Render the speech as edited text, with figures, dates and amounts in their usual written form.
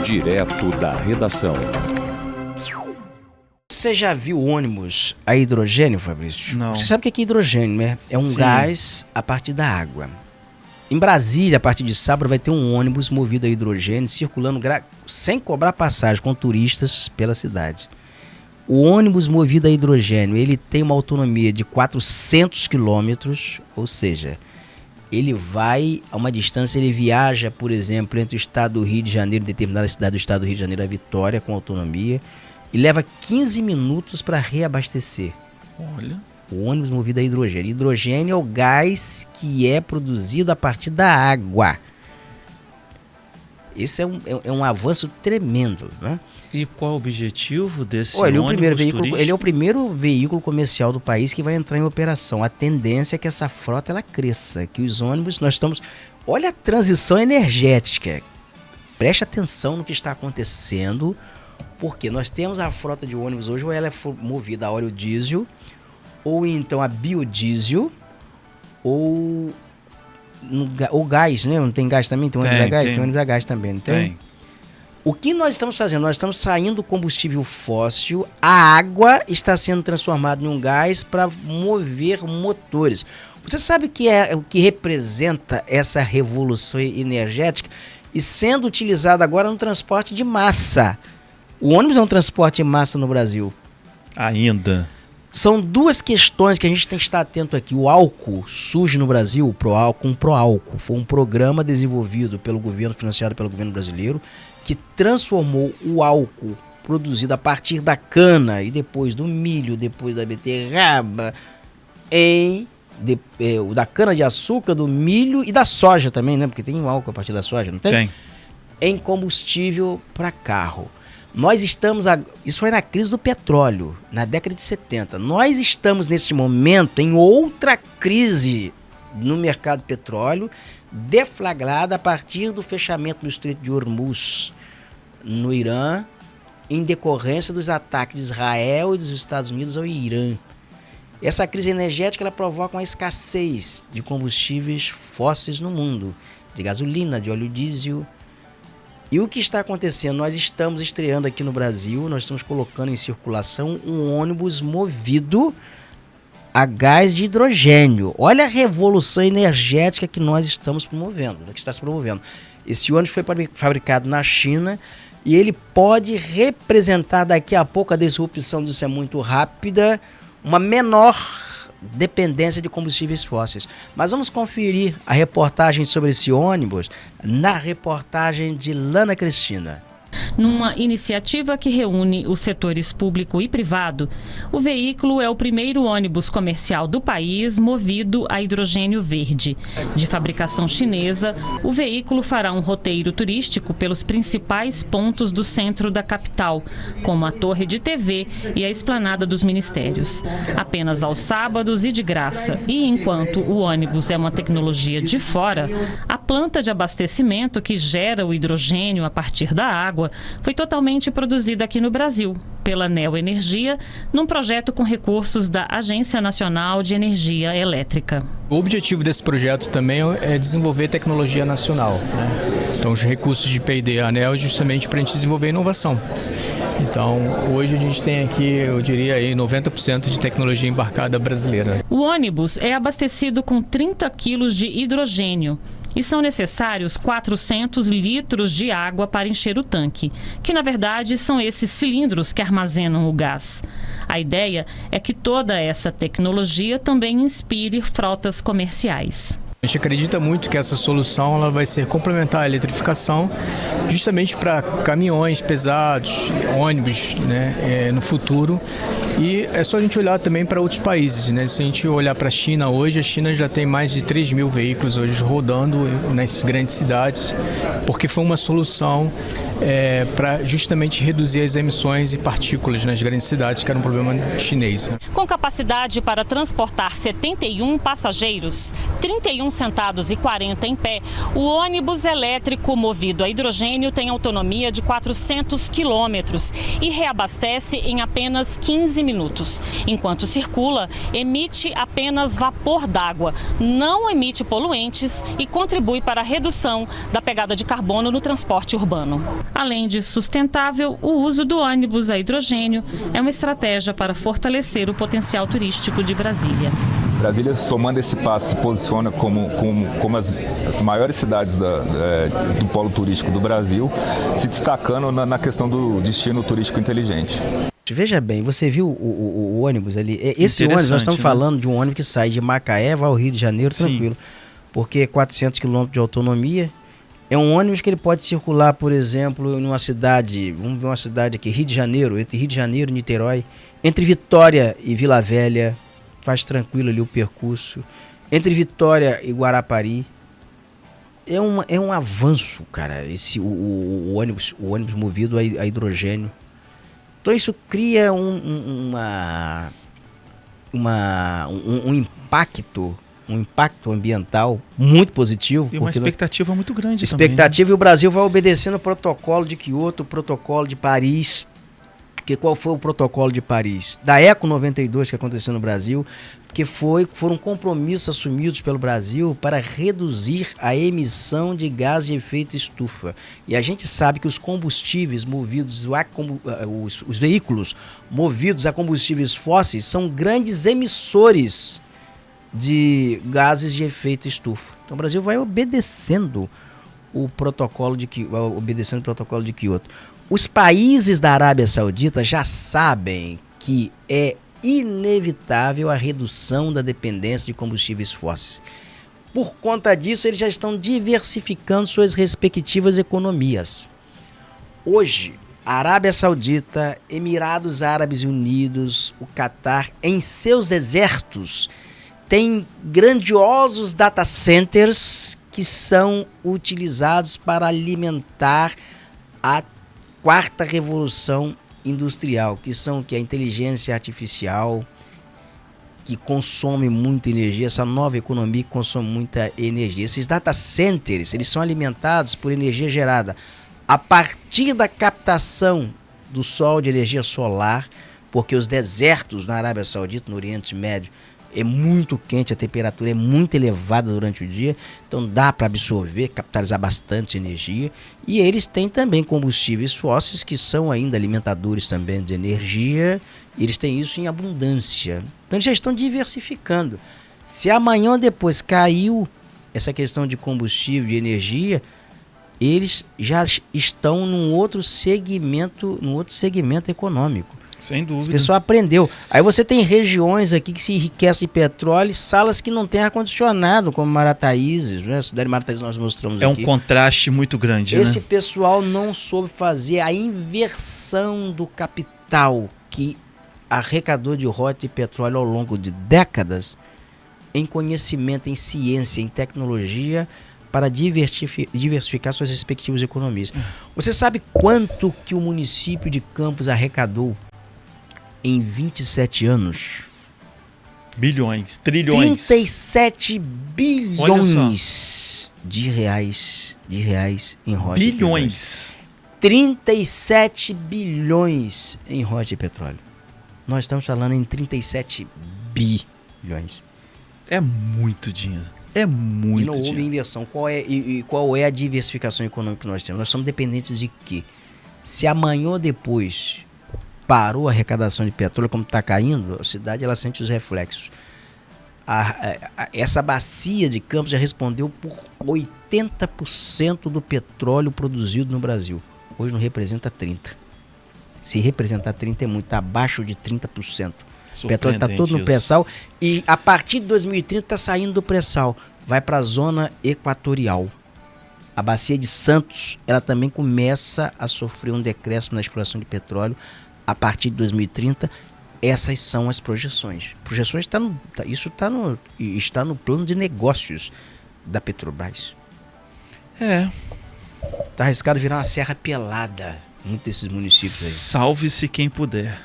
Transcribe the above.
Direto da redação. Você já viu ônibus a hidrogênio, Fabrício? Não. Você sabe o que é hidrogênio, né? É um Sim. gás a partir da água. Em Brasília, a partir de sábado, vai ter um ônibus movido a hidrogênio circulando sem cobrar passagem com turistas pela cidade. O ônibus movido a hidrogênio, ele tem uma autonomia de 400 quilômetros, ou seja, ele vai a uma distância, ele viaja, por exemplo, entre o estado do Rio de Janeiro, determinada cidade do estado do Rio de Janeiro, a Vitória, com autonomia, e leva 15 minutos para reabastecer. Olha. O ônibus movido a hidrogênio. Hidrogênio é o gás que é produzido a partir da água. Esse é um avanço tremendo, né? E qual o objetivo desse Olha, ônibus turístico? ele é o primeiro veículo comercial do país que vai entrar em operação. A tendência é que essa frota ela cresça, que os ônibus, nós estamos... Olha a transição energética. Preste atenção no que está acontecendo, porque nós temos a frota de ônibus hoje, ou ela é movida a óleo diesel, ou então a biodiesel, ou gás, né? Não tem gás também? Tem ônibus a gás? Tem ônibus a gás também, não tem? O que nós estamos fazendo? Nós estamos saindo do combustível fóssil, a água está sendo transformada em um gás para mover motores. Você sabe o que representa essa revolução energética e sendo utilizada agora no transporte de massa? O ônibus é um transporte de massa no Brasil. Ainda. São duas questões que a gente tem que estar atento aqui. O álcool surge no Brasil, o Proálcool. Foi um programa desenvolvido pelo governo, financiado pelo governo brasileiro, que transformou o álcool produzido a partir da cana e depois do milho, depois da beterraba, da cana-de-açúcar, do milho e da soja também, né? Porque tem o álcool a partir da soja, não tem? Tem. Em combustível para carro. Nós estamos, isso foi na crise do petróleo, na década de 70. Nós estamos neste momento em outra crise no mercado de petróleo, deflagrada a partir do fechamento do Estreito de Hormuz no Irã, em decorrência dos ataques de Israel e dos Estados Unidos ao Irã. Essa crise energética ela provoca uma escassez de combustíveis fósseis no mundo, de gasolina, de óleo diesel. E o que está acontecendo? Nós estamos estreando aqui no Brasil, nós estamos colocando em circulação um ônibus movido a gás de hidrogênio. Olha a revolução energética que nós estamos promovendo, que está se promovendo. Esse ônibus foi fabricado na China e ele pode representar daqui a pouco, a disrupção disso é muito rápida, uma menor dependência de combustíveis fósseis. Mas vamos conferir a reportagem sobre esse ônibus na reportagem de Lana Cristina. Numa iniciativa que reúne os setores público e privado, o veículo é o primeiro ônibus comercial do país movido a hidrogênio verde. De fabricação chinesa, o veículo fará um roteiro turístico pelos principais pontos do centro da capital, como a Torre de TV e a Esplanada dos Ministérios. Apenas aos sábados e de graça. E enquanto o ônibus é uma tecnologia de fora, a planta de abastecimento que gera o hidrogênio a partir da água foi totalmente produzida aqui no Brasil, pela Neoenergia, num projeto com recursos da Agência Nacional de Energia Elétrica. O objetivo desse projeto também é desenvolver tecnologia nacional, né? Então, os recursos de P&D e ANEEL é justamente para a gente desenvolver inovação. Então, hoje a gente tem aqui, eu diria, aí 90% de tecnologia embarcada brasileira. O ônibus é abastecido com 30 quilos de hidrogênio. E são necessários 400 litros de água para encher o tanque, que na verdade são esses cilindros que armazenam o gás. A ideia é que toda essa tecnologia também inspire frotas comerciais. A gente acredita muito que essa solução ela vai ser complementar à eletrificação, justamente para caminhões pesados, ônibus, né, no futuro. E é só a gente olhar também para outros países, né? Se a gente olhar para a China hoje, a China já tem mais de 3 mil veículos hoje rodando nas grandes cidades, porque foi uma solução para justamente reduzir as emissões e partículas nas grandes cidades, que era um problema chinês. Com capacidade para transportar 71 passageiros, 31 21 sentados e 40 em pé, o ônibus elétrico movido a hidrogênio tem autonomia de 400 quilômetros e reabastece em apenas 15 minutos. Enquanto circula, emite apenas vapor d'água, não emite poluentes e contribui para a redução da pegada de carbono no transporte urbano. Além de sustentável, o uso do ônibus a hidrogênio é uma estratégia para fortalecer o potencial turístico de Brasília. Brasília, tomando esse passo, se posiciona como as maiores cidades do polo turístico do Brasil, se destacando na questão do destino turístico inteligente. Veja bem, você viu o ônibus ali? Esse ônibus, nós estamos falando de um ônibus que sai de Macaé, vai ao Rio de Janeiro, tranquilo. Porque 400 quilômetros de autonomia. É um ônibus que ele pode circular, por exemplo, em uma cidade, vamos ver uma cidade aqui, Rio de Janeiro, entre Rio de Janeiro e Niterói, entre Vitória e Vila Velha, faz tranquilo ali o percurso, entre Vitória e Guarapari. É um avanço, cara, o ônibus movido a hidrogênio. Então isso cria um impacto ambiental muito positivo. E uma expectativa muito grande também, né? E o Brasil vai obedecendo o protocolo de Kyoto, o protocolo de Paris. Porque qual foi o protocolo de Paris? Da Eco 92 que aconteceu no Brasil, que foram compromissos assumidos pelo Brasil para reduzir a emissão de gás de efeito estufa. E a gente sabe que os combustíveis movidos, os veículos movidos a combustíveis fósseis são grandes emissores de gases de efeito estufa. Então o Brasil vai obedecendo o protocolo de Kyoto. Os países da Arábia Saudita já sabem que é inevitável a redução da dependência de combustíveis fósseis. Por conta disso, eles já estão diversificando suas respectivas economias. Hoje, a Arábia Saudita, Emirados Árabes Unidos, o Catar, em seus desertos, tem grandiosos data centers que são utilizados para alimentar a quarta revolução industrial, que são a inteligência artificial, que consome muita energia, essa nova economia que consome muita energia. Esses data centers, eles são alimentados por energia gerada a partir da captação do sol, de energia solar, porque os desertos na Arábia Saudita, no Oriente Médio, é muito quente, a temperatura é muito elevada durante o dia, então dá para absorver, capitalizar bastante energia. E eles têm também combustíveis fósseis que são ainda alimentadores também de energia, e eles têm isso em abundância. Então eles já estão diversificando. Se amanhã ou depois caiu essa questão de combustível, de energia, eles já estão num outro segmento econômico. Sem dúvida. Esse pessoal aprendeu. Aí você tem regiões aqui que se enriquecem de petróleo, salas que não têm ar-condicionado, como Marataízes, né? A cidade de Marataízes nós mostramos aqui. É um contraste muito grande, Esse né? pessoal não soube fazer a inversão do capital que arrecadou de royalties de petróleo ao longo de décadas em conhecimento, em ciência, em tecnologia, para diversificar suas respectivas economias. Você sabe quanto que o município de Campos arrecadou em 27 anos? Bilhões, trilhões. 37 bilhões de reais em royalties. Bilhões. 37 bilhões em royalties de petróleo. Nós estamos falando em 37 bilhões. É muito dinheiro. É muito dinheiro. E não houve inversão. Qual é a diversificação econômica que nós temos? Nós somos dependentes de quê? Se amanhã ou depois parou a arrecadação de petróleo, como está caindo, a cidade ela sente os reflexos. Essa bacia de Campos já respondeu por 80% do petróleo produzido no Brasil. Hoje não representa 30%. Se representar 30% é muito, está abaixo de 30%. O petróleo está todo no pré-sal e a partir de 2030 está saindo do pré-sal. Vai para a zona equatorial. A bacia de Santos, ela também começa a sofrer um decréscimo na exploração de petróleo a partir de 2030. Essas são as projeções. Projeções está no plano de negócios da Petrobras. Está arriscado virar uma serra pelada. Muitos desses municípios aí. Salve-se quem puder.